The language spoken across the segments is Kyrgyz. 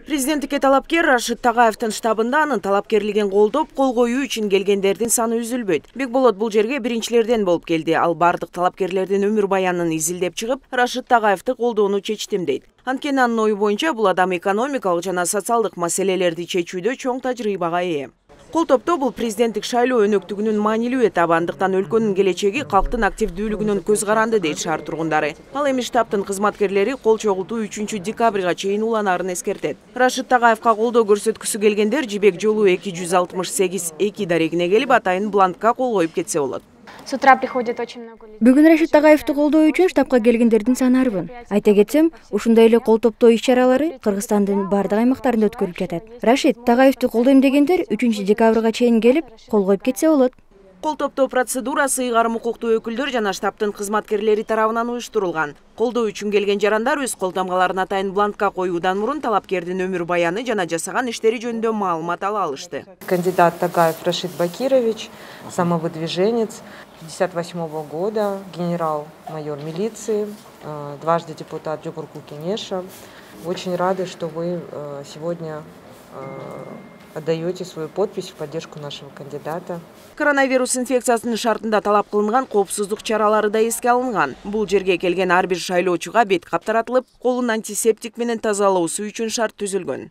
Президенттикке талапкер Рашид Тагаевдин штабында анын талапкерлигин колдоп, кол коюу үчүн келгендердин саны үзүлбөйт. Бекболот бул жерге биринчилерден болуп келди. Ал бардык талапкерлердин өмүр баянын изилдеп чыгып, Рашид Тагаевди колдоону чечтим дейт. Анткени анын ою боюнча бул адам экономикалык жана социалдык маселелерди чечүүдө чоң тажрыйбага ээ. Кол топто бул президенттик шайлоо өнөктүгүнүн маанилүү этабы, андыктан өлкөнүн келечеги калктын активдүүлүгүнөн көз каранды дейт шаар тургундары. Ал эми штабтын кызматкерлери кол чогултуу 3 декабрга чейин уланаарын эскертет. Рашид Тагаевга колдоо көрсөткүсү келгендер Жибек жолу 268-2 дарегине келип, атайын бланкка кол коюп кетсе болот. С утра приходит очень много людей. Бүгүн Рашид Тагаевди колдоо үчүн штабка келгендердин саны арбын. Айта кетсем, ушундай эле кол топтоо иш-чаралары Кыргызстандын бардык аймактарында өткөрүлүп жатат. Рашид Тагаевди колдойм дегендер 3 декабрга чейин келип, кол коюп кетсе болот. Кол топтоо процедурасы ыйгарым укуктуу өкүлдөр жана штабтын кызматкерлери тарабынан уюштурулган. Колдоо үчүн келген жарандар өз кол тамгаларын атайын бланкка коюудан мурун талапкердин өмүр баяны жана жасаган иштери жөнүндө маалымат ала алышты. Кандидат Тагаев Рашид Бакирович, самовыдвиженец, 1958 года, генерал-майор милиции, дважды депутат Джугурку Кенеша. Очень рады, что вы сегодня отдаете свою подпись в поддержку нашего кандидата. Коронавирус инфекциясынын шартында талап кылынган коопсуздук чаралары да эске алынган. Бул жерге келген ар бир шайлоочуга бет кап таратылып, колун антисептик менен тазалоосу үчүн шарт түзүлгөн.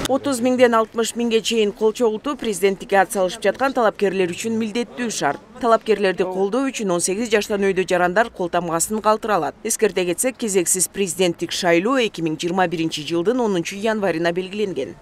30 миңден 60 миңге чейин кол чогултуу президенттикке атсалышып жаткан талапкерлер үчүн милдеттүү шарт. Талапкерлерди колдоо үчүн 18 жаштан өйдө жарандар кол тамгасын калтыра алат. Эскерте кетсек, кезексиз президенттик шайлоо 2021 жылдын 10 январына белгиленген.